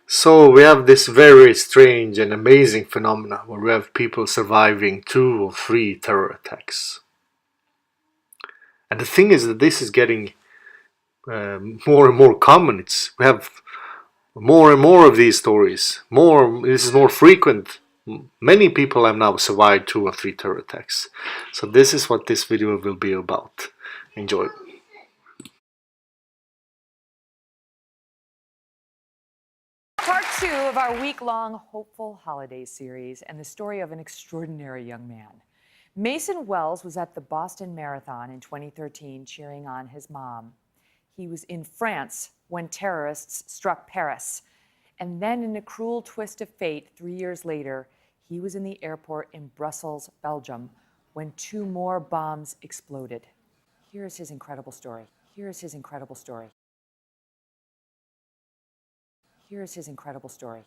So we have this very strange and amazing phenomena where we have people surviving 2 or 3 terror attacks. And the thing is that this is getting more and more common. We have more and more of these stories. This is more frequent. Many people have now survived 2 or 3 terror attacks. So this is what this video will be about. Enjoy. Part 2 of our week-long Hopeful Holidays series and the story of an extraordinary young man. Mason Wells was at the Boston Marathon in 2013 cheering on his mom. He was in France when terrorists struck Paris. And then in a cruel twist of fate, 3 years later, he was in the airport in Brussels, Belgium, when 2 more bombs exploded. Here's his incredible story. Here's his incredible story. Here's his incredible story.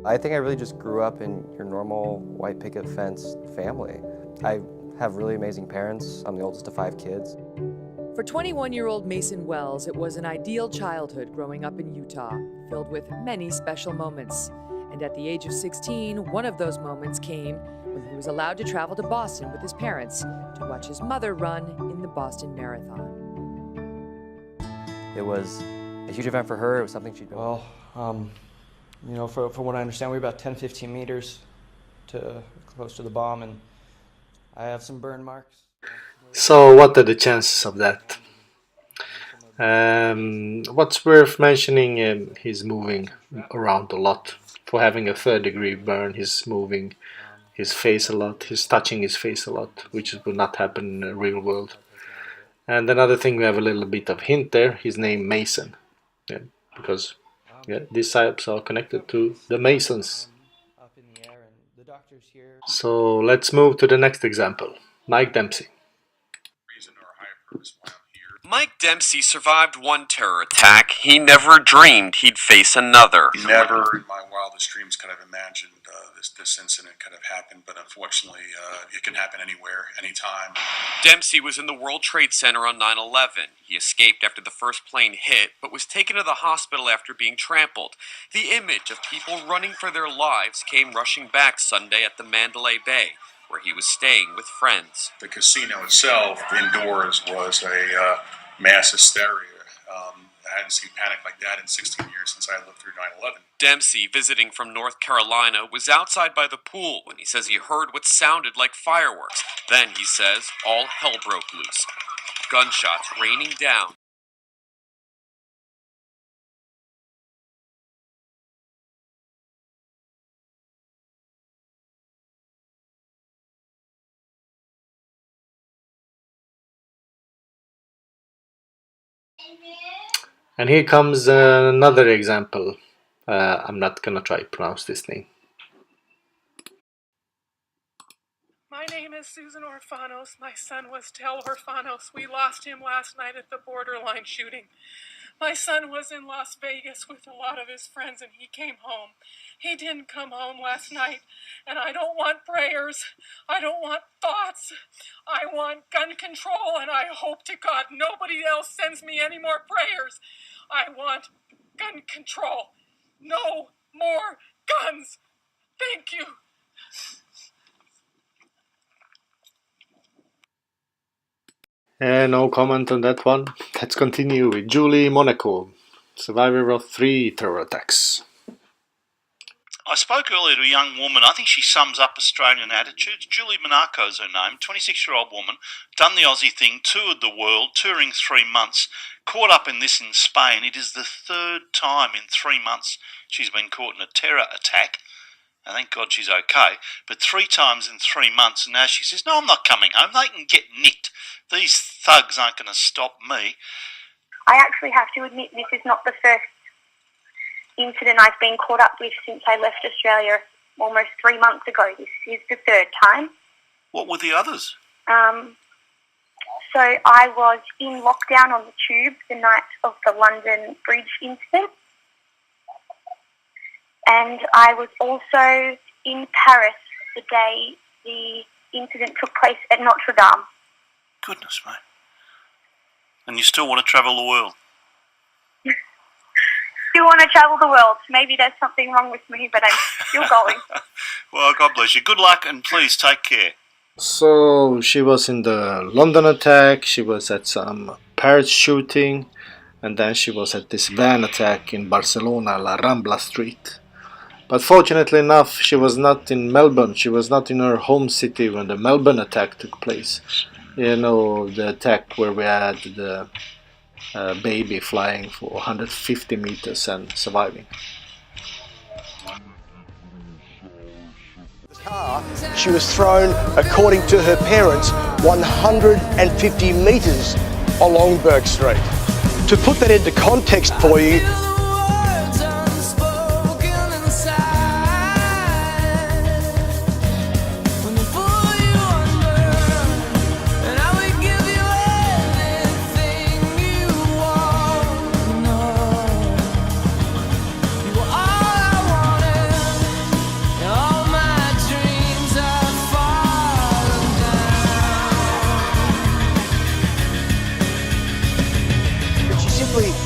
I think I really just grew up in your normal white picket fence family. I have really amazing parents. I'm the oldest of 5 kids. For 21-year-old Mason Wells, it was an ideal childhood growing up in Utah, filled with many special moments. And at the age of 16, one of those moments came when he was allowed to travel to Boston with his parents to watch his mother run in the Boston Marathon. It was a huge event for her. It was something she'd been... Well, you know, for what I understand, we're about 10, 15 meters close to the bomb, and I have some burn marks. So what are the chances of that? What's worth mentioning, he's moving around a lot. For having a 3rd-degree burn, he's moving his face a lot, he's touching his face a lot, which would not happen in the real world. And another thing, we have a little bit of hint there, his name Mason, because these types are connected to the Masons. So let's move to the next example, Mike Dempsey. Mike Dempsey survived one terror attack. He never dreamed he'd face another. Never in my wildest dreams could have imagined this incident could have happened, but unfortunately it can happen anywhere, anytime. Dempsey was in the World Trade Center on 9/11. He escaped after the first plane hit, but was taken to the hospital after being trampled. The image of people running for their lives came rushing back Sunday at the Mandalay Bay, where he was staying with friends. The casino itself, indoors, was a mass hysteria. I hadn't seen panic like that in 16 years since I lived through 9/11. Dempsey, visiting from North Carolina, was outside by the pool when he says he heard what sounded like fireworks. Then, he says, all hell broke loose. Gunshots raining down. And here comes another example. I'm not gonna try to pronounce this name. My name is Susan Orfanos. My son was Tel Orfanos. We lost him last night at the borderline shooting. My son was in Las Vegas with a lot of his friends and he came home. He didn't come home last night, and I don't want prayers. I don't want thoughts. I want gun control, and I hope to God nobody else sends me any more prayers. I want gun control. No more guns. Thank you. No comment on that one. Let's continue with Julie Monaco, survivor of 3 terror attacks. I spoke earlier to a young woman. I think she sums up Australian attitudes. Julie Monaco is her name, 26-year-old woman, done the Aussie thing, toured the world, touring 3 months, caught up in this in Spain. It is the 3rd time in 3 months she's been caught in a terror attack. And thank God she's okay. But 3 times in 3 months, and now she says, no, I'm not coming home. They can get nicked. These thugs aren't going to stop me. I actually have to admit this is not the first incident I've been caught up with since I left Australia almost 3 months ago. This is the 3rd time. What were the others? So I was in lockdown on the tube the night of the London Bridge incident. And I was also in Paris the day the incident took place at Notre Dame. Goodness, mate. And you still want to travel the world? still want to travel the world. Maybe there's something wrong with me, but I'm still going. Well, God bless you. Good luck and please take care. So she was in the London attack, she was at some Paris shooting, and then she was at this van attack in Barcelona, La Rambla Street. But fortunately enough, she was not in Melbourne, she was not in her home city when the Melbourne attack took place. You know, the attack where we had the baby flying for 150 meters and surviving. She was thrown, according to her parents, 150 metres along Burke Street. To put that into context for you,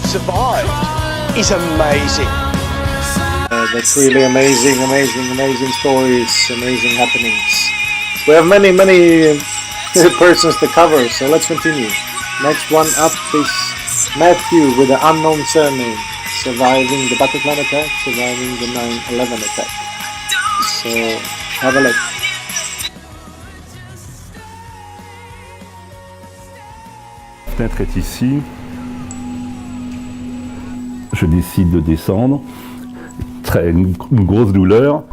survived is amazing. That's really amazing stories, amazing happenings. We have many persons to cover, so let's continue. Next one up is Matthew with the unknown surname, surviving the Bataclan attack, surviving the 9/11 attack. So have a look. La fenêtre est ici. Je décide de descendre, une grosse douleur,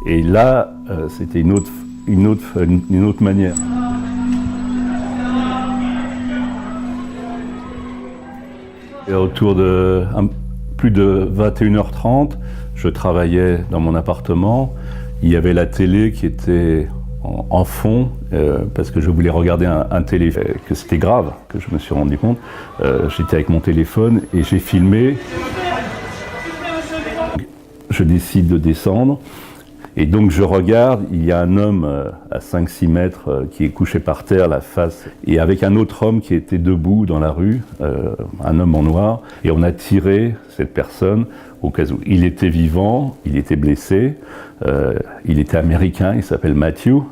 et là, c'était une autre manière. Et autour de plus de 21h30, je travaillais dans mon appartement. Il y avait la télé qui était en fond, parce que je voulais regarder un téléphone, que c'était grave, que je me suis rendu compte. J'étais avec mon téléphone et j'ai filmé. Je décide de descendre et donc je regarde, il y a un homme à 5-6 mètres qui est couché par terre, la face, et avec un autre homme qui était debout dans la rue, un homme en noir, et on a tiré cette personne au cas où. Il était vivant, il était blessé, il était américain, il s'appelle Matthew.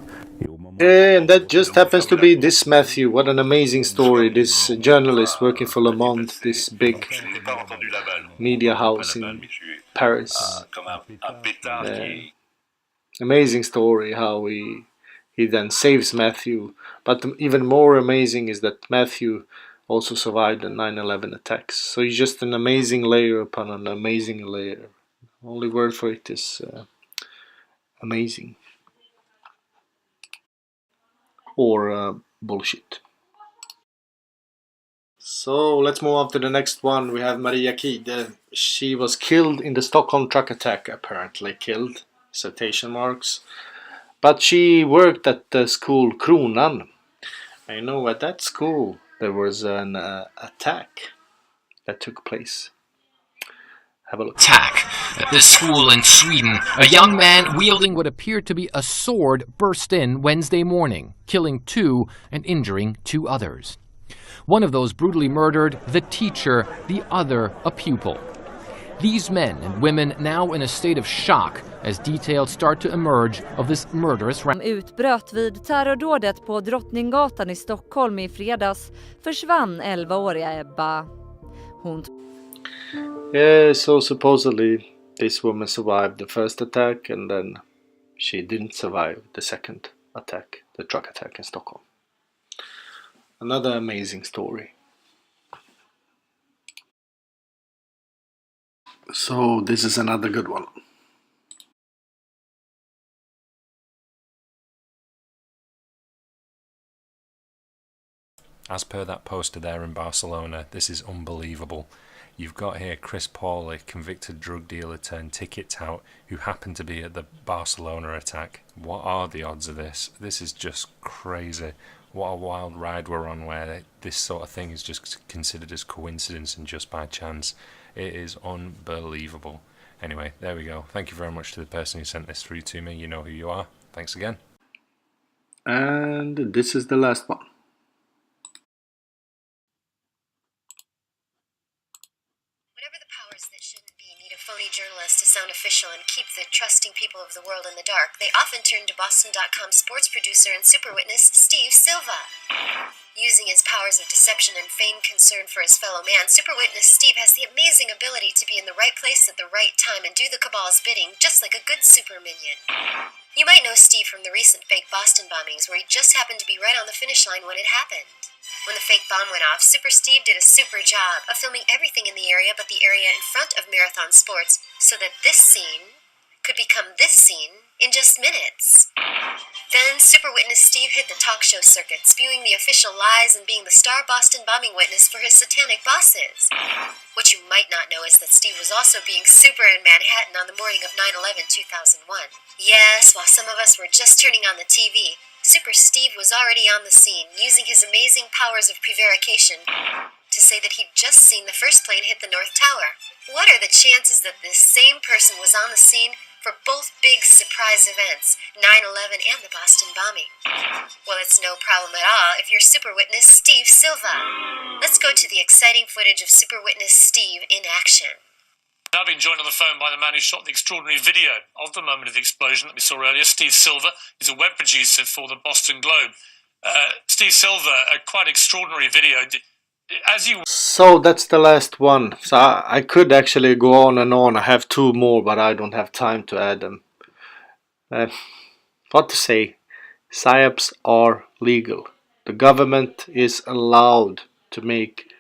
And that just happens to be this Matthew. What an amazing story. This journalist working for Le Monde, this big media house in Paris. Amazing story how he then saves Matthew. But even more amazing is that Matthew also survived the 9/11 attacks. So he's just an amazing layer upon an amazing layer. Only word for it is amazing. Or bullshit. So let's move on to the next one. We have Maria Kide. She was killed in the Stockholm truck attack, apparently killed, citation marks. But she worked at the school Kronan. I know at that school there was an attack that took place. Have a look. Attack at this school in Sweden. A young man wielding what appeared to be a sword burst in Wednesday morning, killing 2 and injuring 2 others. One of those brutally murdered, the teacher, the other a pupil. These men and women now in a state of shock as details start to emerge of this murderous utbröt vid terrordådet på Drottninggatan i Stockholm i fredags försvann 11-åriga Ebba. Hon So supposedly this woman survived the first attack and then she didn't survive the second attack, the truck attack in Stockholm. Another amazing story. So this is another good one. As per that poster there in Barcelona, this is unbelievable. You've got here Chris Paul, a convicted drug dealer turned ticket tout, who happened to be at the Barcelona attack. What are the odds of this? This is just crazy. What a wild ride we're on where this sort of thing is just considered as coincidence and just by chance. It is unbelievable. Anyway, there we go. Thank you very much to the person who sent this through to me. You know who you are. Thanks again. And this is the last one. Whatever the powers that shouldn't be phony journalists to sound official and keep the trusting people of the world in the dark, they often turn to Boston.com sports producer and super witness Steve Silva. Using his powers of deception and feigned concern for his fellow man, super witness Steve has the amazing ability to be in the right place at the right time and do the cabal's bidding just like a good super minion. You might know Steve from the recent fake Boston bombings where he just happened to be right on the finish line when it happened. When the fake bomb went off, Super Steve did a super job of filming everything in the area but the area in front of Marathon Sports so that this scene could become this scene in just minutes. Then Super Witness Steve hit the talk show circuit, spewing the official lies and being the star Boston bombing witness for his satanic bosses. What you might not know is that Steve was also being super in Manhattan on the morning of 9/11/2001. Yes, while some of us were just turning on the TV, Super Steve was already on the scene, using his amazing powers of prevarication to say that he'd just seen the first plane hit the North Tower. What are the chances that this same person was on the scene for both big surprise events, 9/11 and the Boston bombing? Well, it's no problem at all if you're Super Witness Steve Silva. Let's go to the exciting footage of Super Witness Steve in action. Now being joined on the phone by the man who shot the extraordinary video of the moment of the explosion that we saw earlier, Steve Silver. He's a web producer for the Boston Globe. Steve Silver, a quite extraordinary video. So that's the last one. So I could actually go on and on. I have two more, but I don't have time to add them. What to say? PSYOPs are legal. The government is allowed to make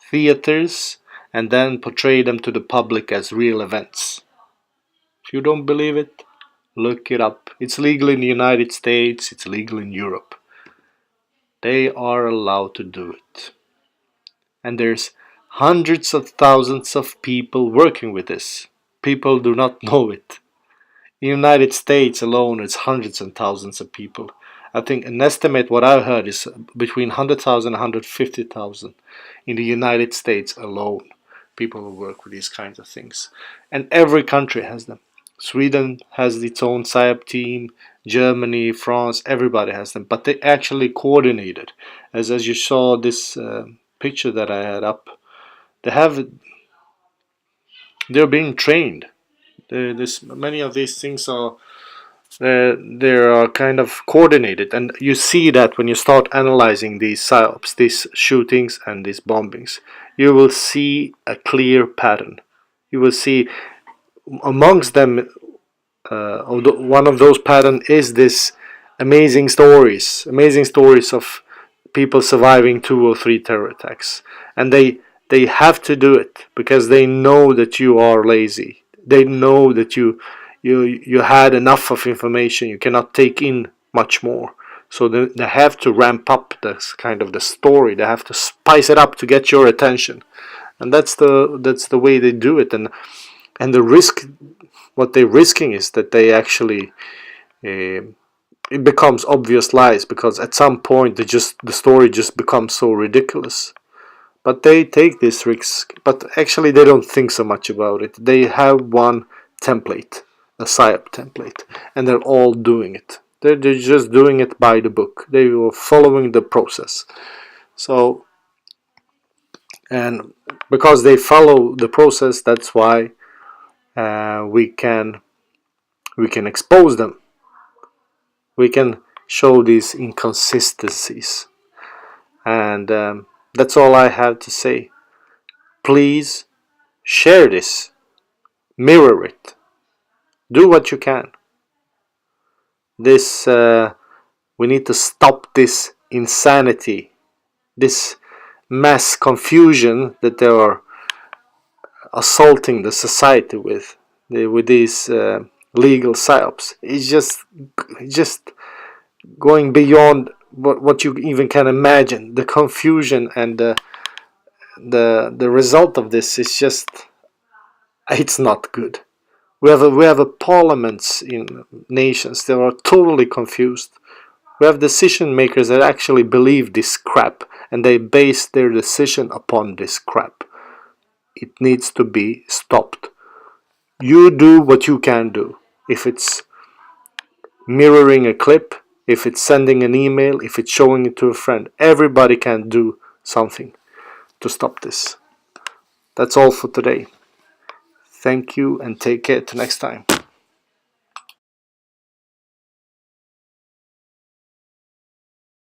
theaters and then portray them to the public as real events. If you don't believe it, look it up. It's legal in the United States, it's legal in Europe. They are allowed to do it. And there's hundreds of thousands of people working with this. People do not know it. In the United States alone, it's hundreds and thousands of people. I think an estimate, what I've heard, is between 100,000 and 150,000 in the United States alone. People who work with these kinds of things. And every country has them. Sweden has its own PSYOP team, Germany, France, everybody has them. But they actually coordinated. As you saw this picture that I had up, they're being trained. Many of these things are they are kind of coordinated, and you see that when you start analyzing these PSYOPs, these shootings and these bombings, you will see a clear pattern. You will see amongst them one of those patterns is this amazing stories of people surviving 2 or 3 terror attacks, and they have to do it because they know that you are lazy. They know that you had enough of information. You cannot take in much more. So they have to ramp up this kind of the story. They have to spice it up to get your attention, and that's the way they do it. And the risk, what they're risking is that they actually it becomes obvious lies, because at some point the story just becomes so ridiculous. But they take this risk, but actually they don't think so much about it. They have one template, a PSYOP template, and they're all doing it. They're just doing it by the book. They were following the process. So, and because they follow the process, that's why we can expose them. We can show these inconsistencies, and that's all I have to say. Please share this, mirror it, do what you can. This we need to stop this insanity, this mass confusion that they are assaulting the society with these legal PSYOPs. It's just going beyond what you even can imagine. The confusion and the result of this is just, it's not good. We have a parliaments in nations that are totally confused. We have decision makers that actually believe this crap, and they base their decision upon this crap. It needs to be stopped. You do what you can do. If it's mirroring a clip, if it's sending an email, if it's showing it to a friend, everybody can do something to stop this. That's all for today. Thank you and take care till next time.